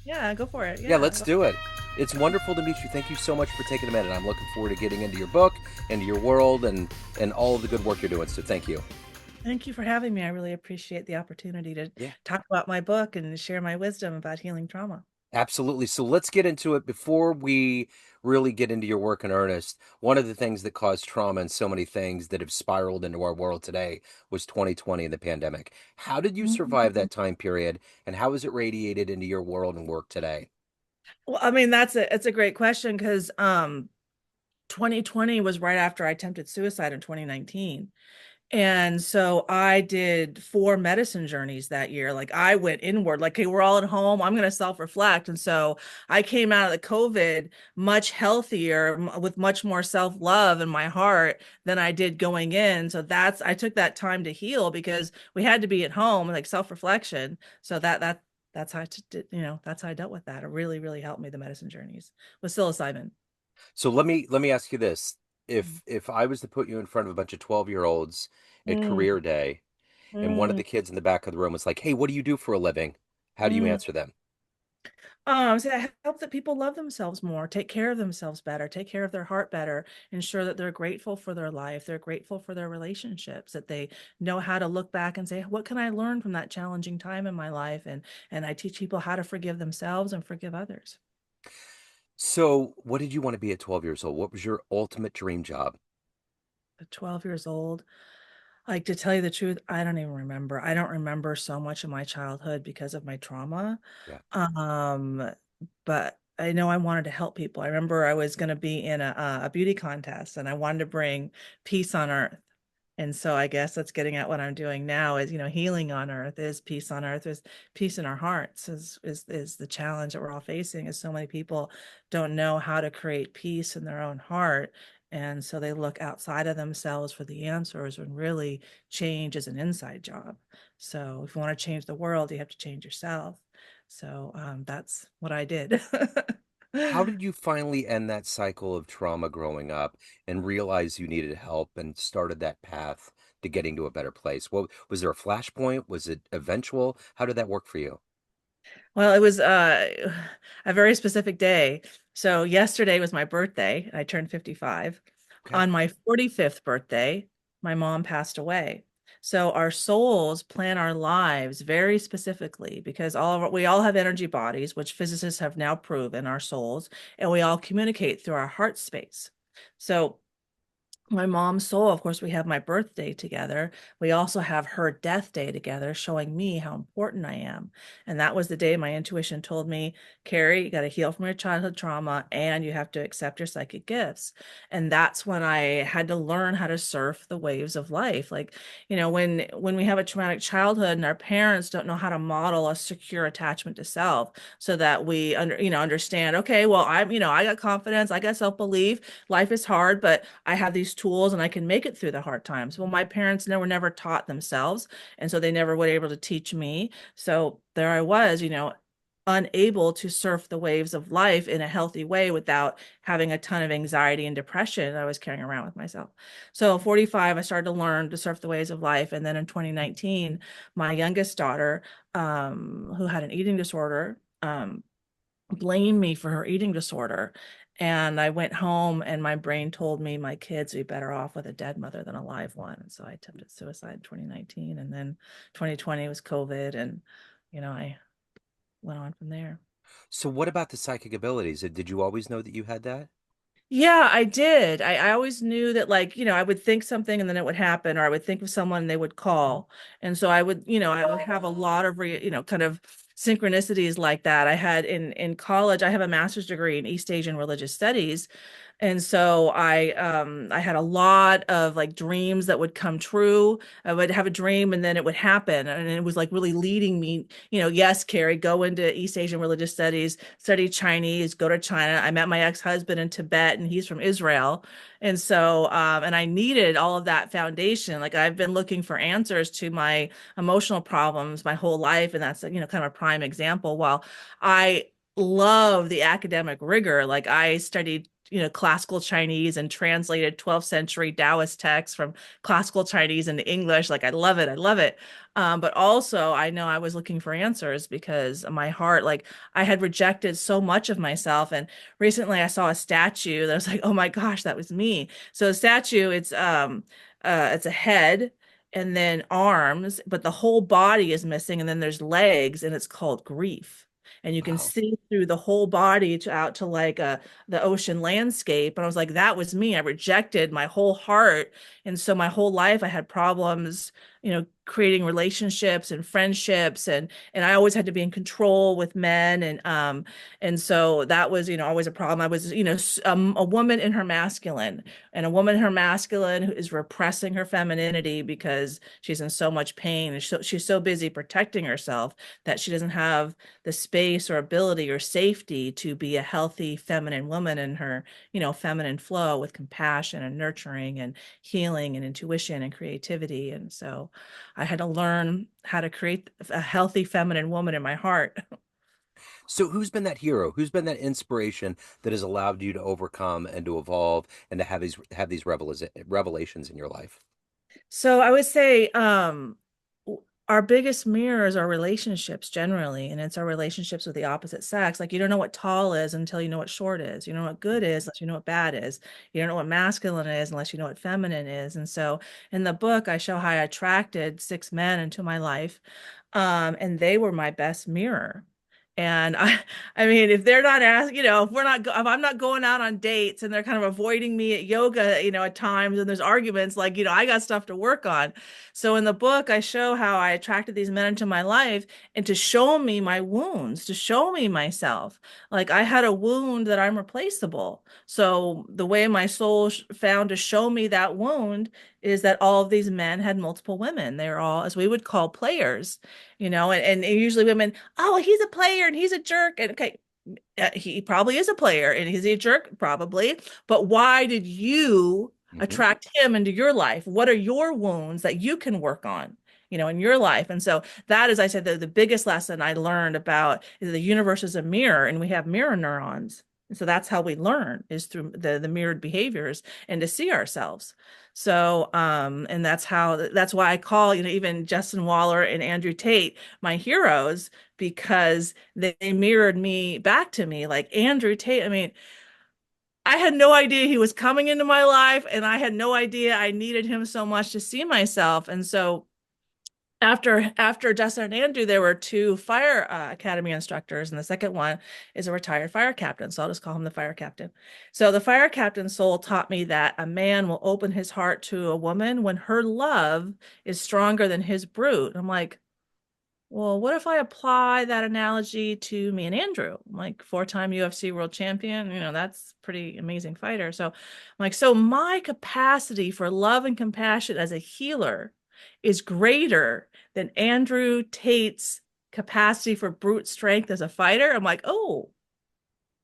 Yeah, go for it. Yeah, Yeah. let's do it. It's wonderful to meet you. Thank you so much for taking a minute. I'm looking forward to getting into your book, into your world, and all of the good work you're doing. So thank you. Thank you for having me. I really appreciate the opportunity to Yeah. talk about my book and share my wisdom about healing trauma. Absolutely. So let's get into it before we really get into your work in earnest. One of the things that caused trauma and so many things that have spiraled into our world today was 2020 and the pandemic. How did you survive Mhm. that time period, and how has it radiated into your world and work today? Well, I mean, it's a great question because 2020 was right after I attempted suicide in 2019. And so I did 4 medicine journeys that year. Like I went inward, like, hey, we're all at home. I'm going to self-reflect. And so I came out of the COVID much healthier, with much more self-love in my heart than I did going in. So I took that time to heal because we had to be at home, like self-reflection. So that's how that's how I dealt with that. It really, really helped me, the medicine journeys with psilocybin. So let me ask you this. If I was to put you in front of a bunch of 12-year-olds at Mm, career day, and one of mm, the kids in the back of the room was like, "Hey, what do you do for a living?" How do you mm. answer them? So I hope that people love themselves more, take care of themselves better, take care of their heart better, ensure that they're grateful for their life, they're grateful for their relationships, that they know how to look back and say, what can I learn from that challenging time in my life? And I teach people how to forgive themselves and forgive others. So, what did you want to be at 12 years old? What was your ultimate dream job? At 12 years old, like, to tell you the truth, I don't even remember. I don't remember so much of my childhood because of my trauma. Yeah. Um, but I know I wanted to help people. I remember I was going to be in a beauty contest and I wanted to bring peace on earth. And so I guess that's getting at what I'm doing now is, healing on earth is peace on earth, is peace in our hearts is the challenge that we're all facing, is so many people don't know how to create peace in their own heart. And so they look outside of themselves for the answers when really change is an inside job. So if you want to change the world, you have to change yourself. So that's what I did. How did you finally end that cycle of trauma growing up and realize you needed help and started that path to getting to a better place? What was there a flashpoint? Was it eventual? How did that work for you? Well, it was a very specific day. So yesterday was my birthday. I turned 55. Okay. On my 45th birthday, my mom passed away. So our souls plan our lives very specifically because we all have energy bodies, which physicists have now proven our souls, and we all communicate through our heart space. So my mom's soul, of course, we have my birthday together. We also have her death day together, showing me how important I am. And that was the day my intuition told me, Kerry, you got to heal from your childhood trauma and you have to accept your psychic gifts. And that's when I had to learn how to surf the waves of life. Like, when we have a traumatic childhood and our parents don't know how to model a secure attachment to self so that we understand, okay, well, I got confidence, I got self-belief, life is hard, but I have these tools and I can make it through the hard times. Well, my parents never taught themselves, and so they never were able to teach me. So there I was, unable to surf the waves of life in a healthy way without having a ton of anxiety and depression that I was carrying around with myself. So 45, I started to learn to surf the waves of life. And then in 2019, my youngest daughter, who had an eating disorder, blame me for her eating disorder. And I went home and my brain told me my kids would be better off with a dead mother than a live one. And so I attempted suicide in 2019. And then 2020 was COVID. And, I went on from there. So, what about the psychic abilities? Did you always know that you had that? Yeah, I did. I always knew that, like, I would think something and then it would happen, or I would think of someone and they would call. And so I would have a lot of kind of synchronicities like that. I had in college, I have a master's degree in East Asian religious studies. And so I had a lot of like dreams that would come true. I would have a dream and then it would happen. And it was like really leading me, yes, Carrie, go into East Asian religious studies, study Chinese, go to China. I met my ex-husband in Tibet and he's from Israel. And so and I needed all of that foundation. Like I've been looking for answers to my emotional problems my whole life. And that's, kind of a prime example. While I love the academic rigor. Like I studied classical Chinese and translated 12th century Taoist texts from classical Chinese into English. Like I love it. I love it. But also I know I was looking for answers because my heart, like I had rejected so much of myself. And recently I saw a statue that was like, oh my gosh, that was me. So the statue, it's a head and then arms, but the whole body is missing, and then there's legs, and it's called grief. And you can Wow. see through the whole body out to like the ocean landscape. And I was like, that was me. I rejected my whole heart. And so my whole life I had problems, creating relationships and friendships, and I always had to be in control with men. And so that was, always a problem. I was, a woman in her masculine, and a woman in her masculine who is repressing her femininity because she's in so much pain, and she's so busy protecting herself that she doesn't have the space or ability or safety to be a healthy feminine woman in her, feminine flow with compassion and nurturing and healing and intuition and creativity. And so I had to learn how to create a healthy feminine woman in my heart. So who's been that hero? Who's been that inspiration that has allowed you to overcome and to evolve and to have these revelations in your life? So I would say our biggest mirrors are relationships generally, and it's our relationships with the opposite sex. Like you don't know what tall is until you know what short is. You don't know what good is unless you know what bad is. You don't know what masculine is unless you know what feminine is. And so in the book, I show how I attracted 6 men into my life, and they were my best mirror. And I mean, if they're not asking, if I'm not going out on dates and they're kind of avoiding me at yoga, at times, and there's arguments, like, I got stuff to work on. So in the book, I show how I attracted these men into my life and to show me my wounds, to show me myself. Like I had a wound that I'm replaceable. So the way my soul found to show me that wound is that all of these men had multiple women. They're all, as we would call, players, and usually women, oh, he's a player and he's a jerk. And okay, he probably is a player and he's a jerk, probably. But why did you Hmm. attract him into your life? What are your wounds that you can work on? In your life. And so that is, I said, the biggest lesson I learned about is the universe is a mirror and we have mirror neurons. And so that's how we learn is through the mirrored behaviors and to see ourselves. So, and that's why I call, even Justin Waller and Andrew Tate my heroes, because they mirrored me back to me. Like Andrew Tate, I mean, I had no idea he was coming into my life, and I had no idea I needed him so much to see myself. And so after Justin and Andrew, there were two fire academy instructors, and the second one is a retired fire captain. So I'll just call him the fire captain. So the fire captain soul taught me that a man will open his heart to a woman when her love is stronger than his brute. I'm like, well, what if I apply that analogy to me and Andrew? I'm like 4-time UFC world champion, that's pretty amazing fighter. So I'm like, so my capacity for love and compassion as a healer is greater than Andrew Tate's capacity for brute strength as a fighter. I'm like, oh,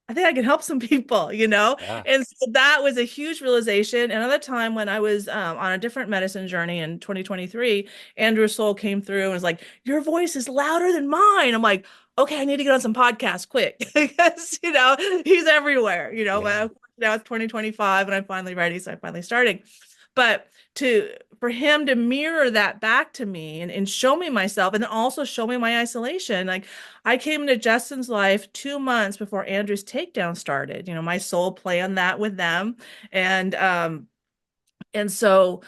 I think I can help some people. Yeah. And so that was a huge realization. Another time when I was on a different medicine journey in 2023, Andrew Soul came through and was like, your voice is louder than mine. I'm like, okay, I need to get on some podcasts quick because, he's everywhere, Yeah. but now it's 2025 and I'm finally ready. So I'm finally starting. But for him to mirror that back to me and show me myself and also show me my isolation. Like I came into Justin's life 2 months before Andrew's takedown started. My soul planned that with them. And so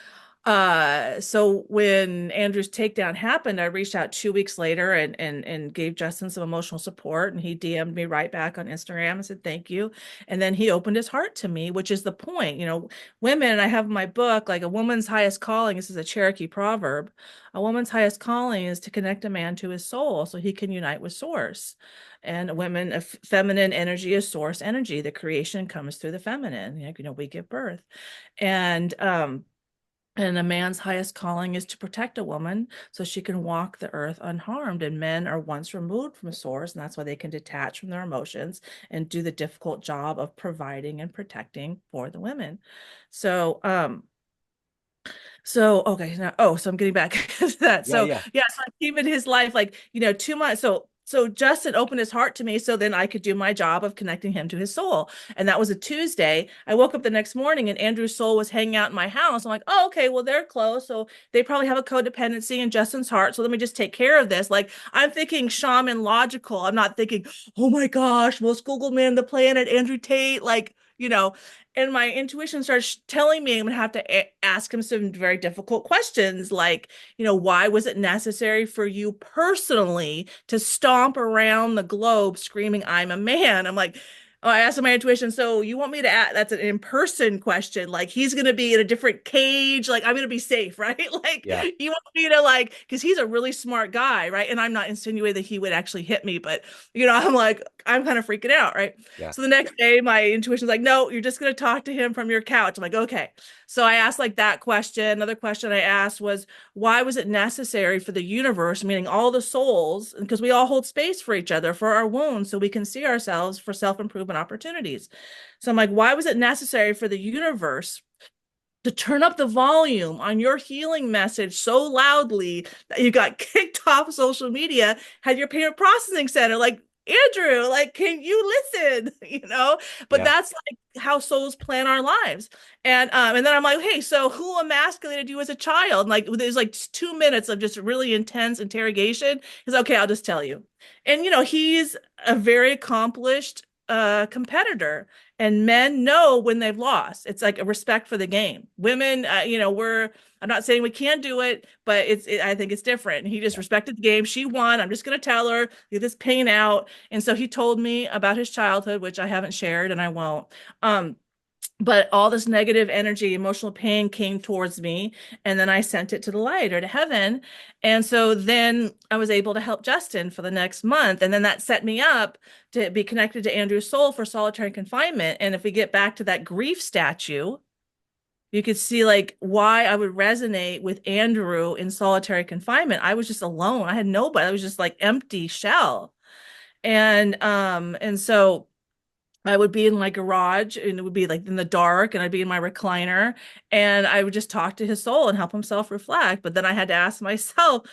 when Andrew's takedown happened, I reached out 2 weeks later and gave Justin some emotional support, and he DM'd me right back on Instagram and said thank you. And then he opened his heart to me, which is the point. Women, and I have in my book, like a woman's highest calling, this is a Cherokee proverb, a woman's highest calling is to connect a man to his soul so he can unite with source. And women, feminine energy is source energy. The creation comes through the feminine. We give birth. And a man's highest calling is to protect a woman so she can walk the earth unharmed. And men are once removed from source, and that's why they can detach from their emotions and do the difficult job of providing and protecting for the women. So, okay, now, so I'm getting back to that. Yeah. So Yeah. yeah, so I came in his life like, 2 months. So so Justin opened his heart to me so then I could do my job of connecting him to his soul. And that was a Tuesday. I woke up the next morning and Andrew's soul was hanging out in my house. I'm like, oh, okay, well, they're close. So they probably have a codependency in Justin's heart. So let me just take care of this. Like I'm thinking shaman logical. I'm not thinking, oh my gosh, most Google man on the planet, Andrew Tate. Like, and my intuition starts telling me I'm gonna have to ask him some very difficult questions, like, why was it necessary for you personally to stomp around the globe screaming, I'm a man? I'm like, oh, I asked my intuition, so you want me to ask, that's an in-person question. Like he's gonna be in a different cage, like I'm gonna be safe, right? Like Yeah. you want me to like, because he's a really smart guy, right? And I'm not insinuating that he would actually hit me, but I'm like, I'm kind of freaking out, right? Yeah. So the next day, my intuition's like, no, you're just gonna talk to him from your couch. I'm like, okay. So I asked like that question. Another question I asked was, why was it necessary for the universe, meaning all the souls, because we all hold space for each other, for our wounds, so we can see ourselves for self-improvement opportunities. So I'm like, why was it necessary for the universe to turn up the volume on your healing message so loudly that you got kicked off social media, had your payment processing center like, Andrew, like, can you listen? But Yeah. that's like how souls plan our lives. And then I'm like, hey, so who emasculated you as a child? And like there's like 2 minutes of just really intense interrogation. He's okay, I'll just tell you. And he's a very accomplished competitor, and men know when they've lost. It's like a respect for the game. Women, I'm not saying we can't do it, but I think it's different. And he just Yeah. respected the game. She won. I'm just going to tell her, get this pain out. And so he told me about his childhood, which I haven't shared and I won't. Um, but all this negative energy, emotional pain came towards me, and then I sent it to the light or to heaven. And so then I was able to help Justin for the next month, and then that set me up to be connected to Andrew's soul for solitary confinement. And if we get back to that grief statue, you could see like why I would resonate with Andrew in solitary confinement. I was just alone. I had nobody. I was just like empty shell. And so I would be in my garage and it would be like in the dark, and I'd be in my recliner and I would just talk to his soul and help him self-reflect. But then I had to ask myself,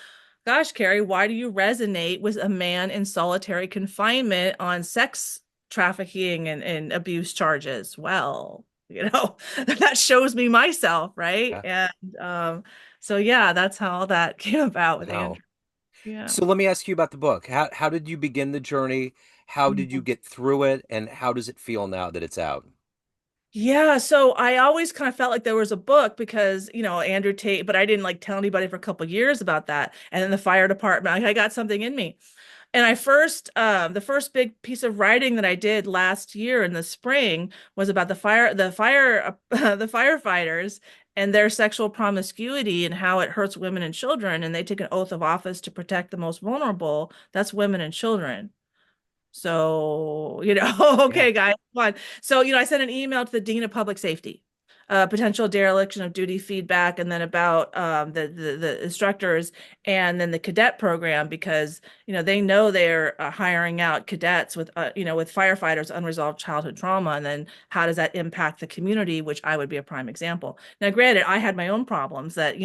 gosh, Kerry, why do you resonate with a man in solitary confinement on sex trafficking and abuse charges? Well, that shows me myself, right? Yeah. And so yeah, that's how all that came about with Wow. Andrew. Yeah. So let me ask you about the book. How did you begin the journey? How did you Mhm. get through it? And how does it feel now that it's out? Yeah, so I always kind of felt like there was a book because, Andrew Tate, but I didn't like tell anybody for a couple of years about that. And then the fire department, I got something in me. And the first big piece of writing that I did last year in the spring was about the firefighters and their sexual promiscuity and how it hurts women and children. And they take an oath of office to protect the most vulnerable. That's women and children. So, Yeah. okay, guys, fine. So, I sent an email to the Dean of Public Safety, potential dereliction of duty feedback, and then about the instructors and then the cadet program because, they know they're hiring out cadets with firefighters, unresolved childhood trauma. And then how does that impact the community, which I would be a prime example. Now, granted, I had my own problems that,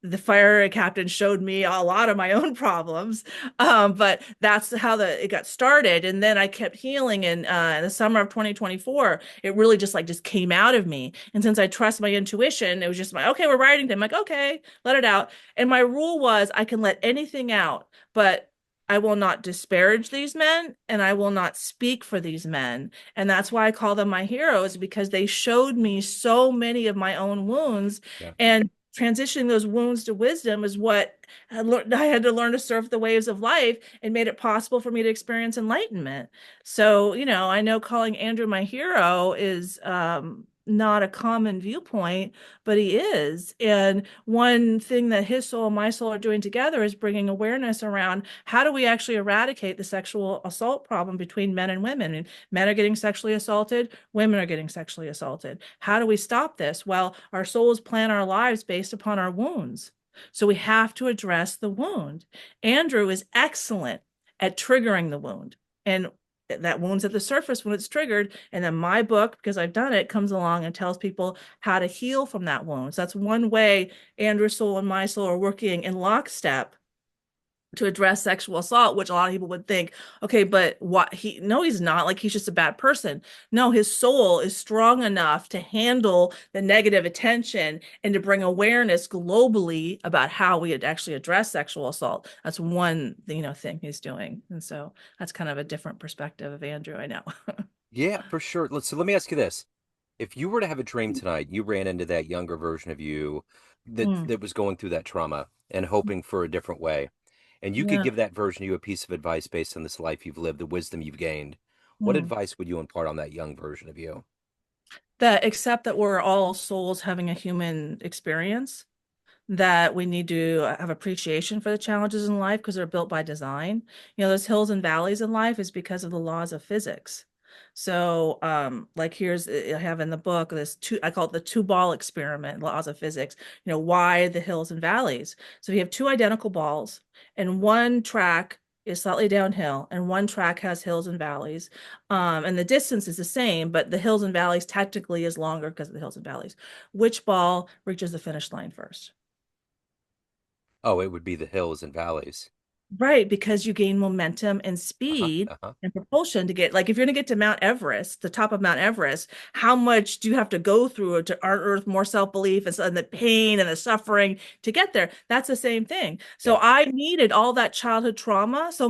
the fire captain showed me a lot of my own problems, but that's how it got started. And then I kept healing. And in the summer of 2024, it really just came out of me. And since I trust my intuition, it was just okay, we're writing them. Like, okay, let it out. And my rule was I can let anything out, but I will not disparage these men and I will not speak for these men. And that's why I call them my heroes, because they showed me so many of my own wounds, Yeah. and transitioning those wounds to wisdom is what I had to learn to surf the waves of life and made it possible for me to experience enlightenment. So, I know calling Andrew my hero is not a common viewpoint, but he is. And one thing that his soul and my soul are doing together is bringing awareness around how do we actually eradicate the sexual assault problem between men and women. And men are getting sexually assaulted, women are getting sexually assaulted. How do we stop this? Well, our souls plan our lives based upon our wounds. So we have to address the wound. Andrew is excellent at triggering the wound. And that wound's at the surface when it's triggered. And then my book, because I've done it, comes along and tells people how to heal from that wound. So that's one way Andrew's soul and my soul are working in lockstep to address sexual assault, which a lot of people would think, okay, but what no, he's not, like he's just a bad person. No, his soul is strong enough to handle the negative attention and to bring awareness globally about how we actually address sexual assault. That's one, thing he's doing. And so that's kind of a different perspective of Andrew, I know. Yeah, for sure. So let me ask you this. If you were to have a dream tonight, you ran into that younger version of you Mm, that was going through that trauma and hoping for a different way, and you could yeah. give that version of you a piece of advice based on this life you've lived, the wisdom you've gained, what Mm. advice would you impart on that young version of you? That accept that we're all souls having a human experience, that we need to have appreciation for the challenges in life because they're built by design. Those hills and valleys in life is because of the laws of physics. So, like I have in the book I call it the two ball experiment, laws of physics. Why the hills and valleys? So you have two identical balls, and one track is slightly downhill, and one track has hills and valleys. And the distance is the same, but the hills and valleys technically is longer because of the hills and valleys. Which ball reaches the finish line first? Oh, it would be the hills and valleys. Right, because you gain momentum and Uh-huh, speed uh-huh. and propulsion to get, like, if you're going to get to Mount Everest, the top of Mount Everest, how much do you have to go through to unearth more self-belief and the pain and the suffering to get there? That's the same thing. So Yeah. I needed all that childhood trauma. So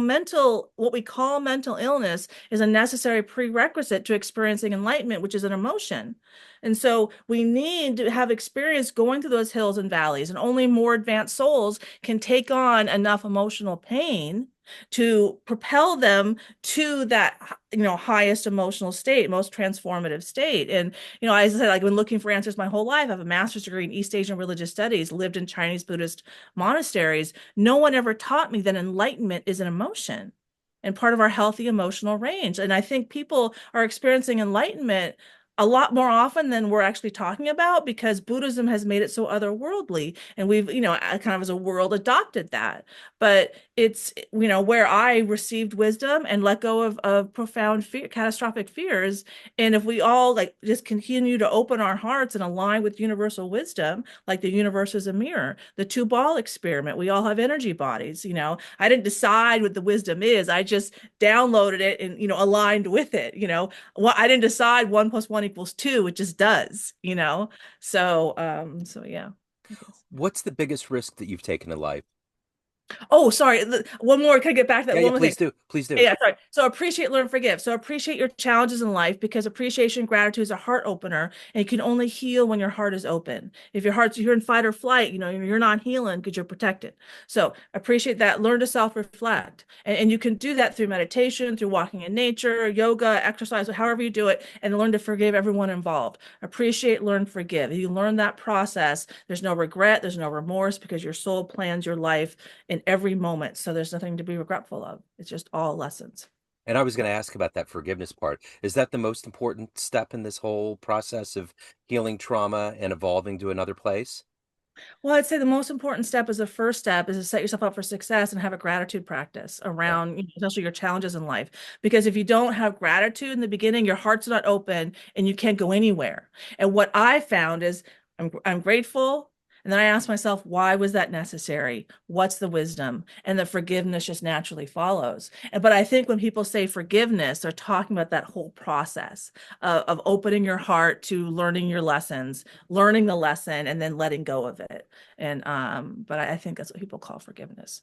what we call mental illness is a necessary prerequisite to experiencing enlightenment, which is an emotion. And so we need to have experience going through those hills and valleys, and only more advanced souls can take on enough emotional pain to propel them to that highest emotional state, most transformative state. And as I said, like, I've been looking for answers my whole life. I have a master's degree in East Asian religious studies, lived in Chinese Buddhist monasteries. No one ever taught me that enlightenment is an emotion and part of our healthy emotional range. And I think people are experiencing enlightenment a lot more often than we're actually talking about, because Buddhism has made it so otherworldly, and we've, kind of as a world adopted that. But it's, where I received wisdom and let go of profound fear, catastrophic fears. And if we all, like, just continue to open our hearts and align with universal wisdom, like the universe is a mirror, the two ball experiment, we all have energy bodies. I didn't decide what the wisdom is. I just downloaded it and, aligned with it. Well, I didn't decide 1 + 1 = 2. It just does. So yeah, I guess. What's the biggest risk that you've taken in life? Oh, sorry. One more. Can I get back to that Yeah, yeah, one more thing? please do. Please do. Yeah, sorry. So appreciate, learn, forgive. So appreciate your challenges in life, because appreciation, gratitude is a heart opener, and you can only heal when your heart is open. If you're in fight or flight, you're not healing because you're protected. So appreciate that. Learn to self-reflect, and you can do that through meditation, through walking in nature, yoga, exercise, however you do it, and learn to forgive everyone involved. Appreciate, learn, forgive. If you learn that process, there's no regret, there's no remorse, because your soul plans your life in every moment. So there's nothing to be regretful of. It's just all lessons. And I was going to ask about that forgiveness part. Is that the most important step in this whole process of healing trauma and evolving to another place? Well, I'd say the most important step, is the first step, is to set yourself up for success and have a gratitude practice Yeah. around, especially your challenges in life. Because if you don't have gratitude in the beginning, your heart's not open and you can't go anywhere. And what I found is I'm grateful. And then I ask myself, why was that necessary? What's the wisdom? And the forgiveness just naturally follows. But I think when people say forgiveness, they're talking about that whole process of opening your heart to learning your lessons, learning the lesson, and then letting go of it. And but I think that's what people call forgiveness.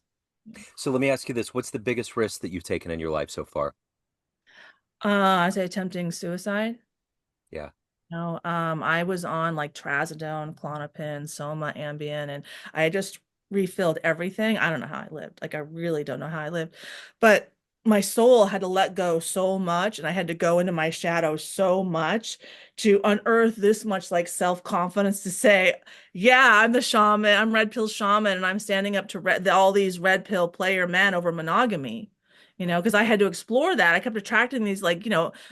So let me ask you this. What's the biggest risk that you've taken in your life so far? I say attempting suicide. Yeah. No, I was on like trazodone, Klonopin, Soma, Ambien, and I just refilled everything. I don't know how I lived. Like, I really don't know how I lived. But my soul had to let go so much, and I had to go into my shadow so much to unearth this much, like, self-confidence to say, yeah, I'm the shaman, I'm red pill shaman, and I'm standing up to all these red pill player men over monogamy. Because I had to explore that. I kept attracting these, like,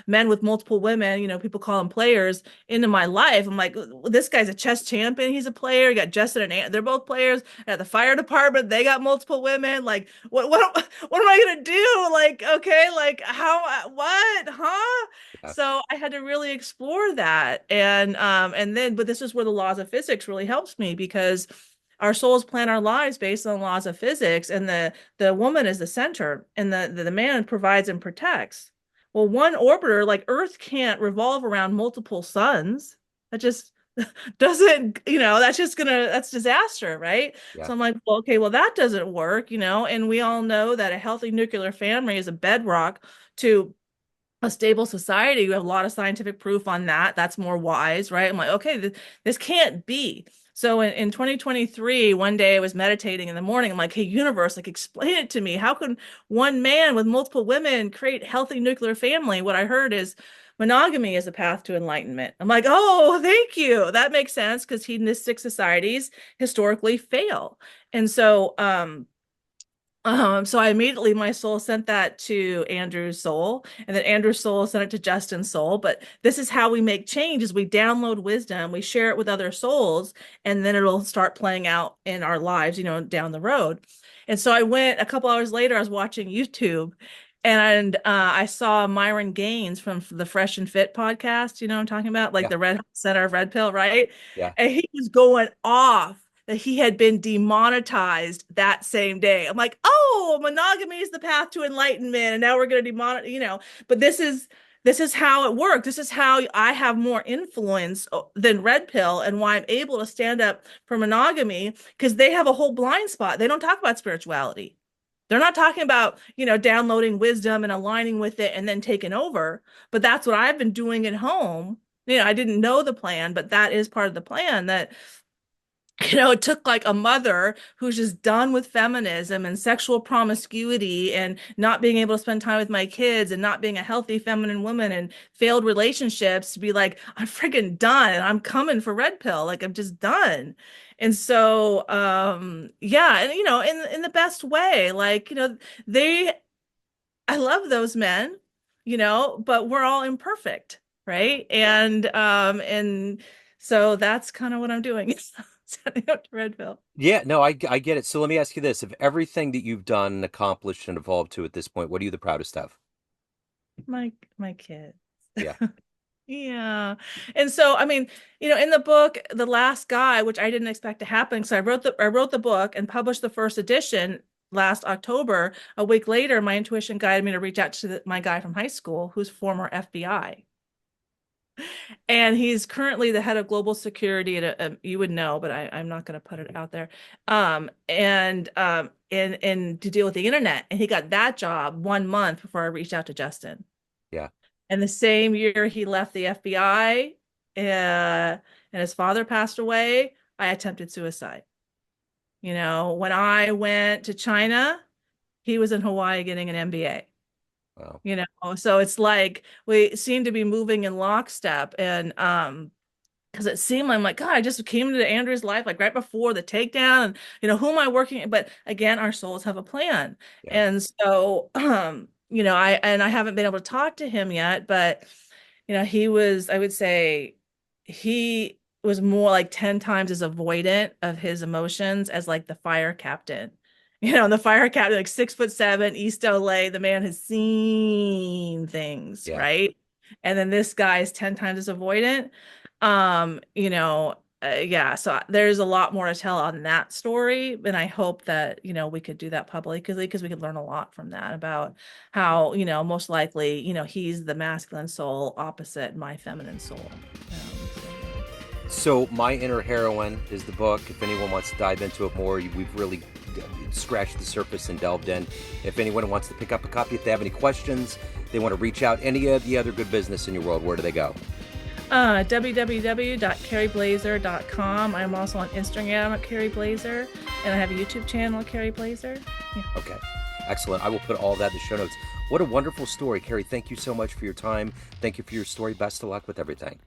men with multiple women, people call them players, into my life. I'm like, this guy's a chess champion. He's a player. You got Justin and Ant, they're both players. At the fire department, they got multiple women. Like, what am I gonna do? Like, okay, like, how, what, huh? Yeah. So I had to really explore that. And then, but this is where the laws of physics really helps me, because our souls plan our lives based on laws of physics, and the woman is the center, and the man provides and protects. Well, one orbiter like Earth can't revolve around multiple suns. That just doesn't, that's disaster, right? Yeah. So I'm like, well, okay, well, that doesn't work, and we all know that a healthy nuclear family is a bedrock to a stable society. You have a lot of scientific proof on that. That's more wise, right? I'm like, okay, this can't be. So in 2023, one day I was meditating in the morning. I'm like, hey, universe, like, explain it to me. How can one man with multiple women create healthy nuclear family? What I heard is monogamy is a path to enlightenment. I'm like, oh, thank you. That makes sense, because hedonistic societies historically fail. And so I immediately, my soul sent that to Andrew's soul, and then Andrew's soul sent it to Justin's soul. But this is how we make change: is we download wisdom, we share it with other souls, and then it'll start playing out in our lives, down the road. And so I went a couple hours later, I was watching YouTube, and I saw Myron Gaines from the Fresh and Fit podcast, I'm talking about, like Yeah. the Red Center of Red Pill, right? Yeah. And he was going off that he had been demonetized that same day. I'm like, oh, monogamy is the path to enlightenment, and now we're going to demonetize, but this is how it works. This is how I have more influence than Red Pill, and why I'm able to stand up for monogamy, because they have a whole blind spot. They don't talk about spirituality. They're not talking about, downloading wisdom and aligning with it and then taking over. But that's what I've been doing at home. I didn't know the plan, but that is part of the plan. That it took like a mother who's just done with feminism and sexual promiscuity and not being able to spend time with my kids and not being a healthy feminine woman and failed relationships to be like, I'm freaking done and I'm coming for Red Pill. Like, I'm just done. And so, yeah, and in the best way, like, they, I love those men, but we're all imperfect, right? And so that's kind of what I'm doing. Setting up to Red Pill. Yeah, no, I get it. So let me ask you this. Of everything that you've done, accomplished, and evolved to at this point, what are you the proudest of? My kids. Yeah. Yeah. And so, I mean, in the book, The Last Guy, which I didn't expect to happen, so I wrote the book and published the first edition last October. A week later, my intuition guided me to reach out to my guy from high school, who's former FBI. And he's currently the head of global security at you would know, but I'm not going to put it out there. And to deal with the internet. And he got that job 1 month before I reached out to Justin. Yeah. And the same year he left the FBI, and his father passed away, I attempted suicide. When I went to China, he was in Hawaii getting an MBA. Wow. So it's like we seem to be moving in lockstep. And because it seemed like, I'm like, God, I just came into Andrew's life like right before the takedown, and who am I working? But again, our souls have a plan. Yeah. And so I haven't been able to talk to him yet, but I would say he was more like 10 times as avoidant of his emotions as like the fire captain. And the fire captain, like 6'7", East LA, the man has seen things, Yeah. right? And then this guy is 10 times as avoidant. Yeah, so there's a lot more to tell on that story, and I hope that we could do that publicly, because we could learn a lot from that about how most likely he's the masculine soul opposite my feminine soul. So My Inner Heroine is the book. If anyone wants to dive into it more, we've really scratched the surface and delved in. If anyone wants to pick up a copy, if they have any questions, they want to reach out, any of the other good business in your world, where do they go? www.kerryblaser.com. I'm also on Instagram at Kerry Blaser, and I have a YouTube channel, Kerry Blaser. Yeah. Okay, excellent. I will put all that in the show notes. What a wonderful story, Kerry. Thank you so much for your time. Thank you for your story. Best of luck with everything.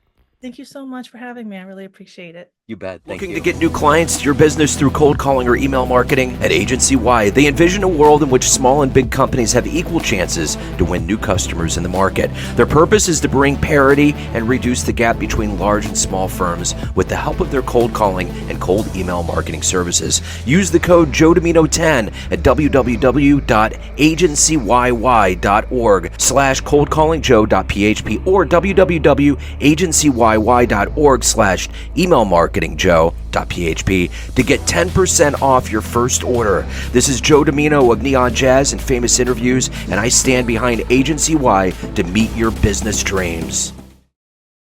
Thank you so much for having me. I really appreciate it. You bet. Thank you. Looking to get new clients to your business through cold calling or email marketing? At Agency Y, they envision a world in which small and big companies have equal chances to win new customers in the market. Their purpose is to bring parity and reduce the gap between large and small firms with the help of their cold calling and cold email marketing services. Use the code Joe Dimino 10 at www.agencyyy.org/coldcallingjoe.php or www.agencyyy.org/email marketing marketingjoe.php to get 10% off your first order. This is Joe Dimino of Neon Jazz and Famous Interviews, and I stand behind Agency Y to meet your business dreams.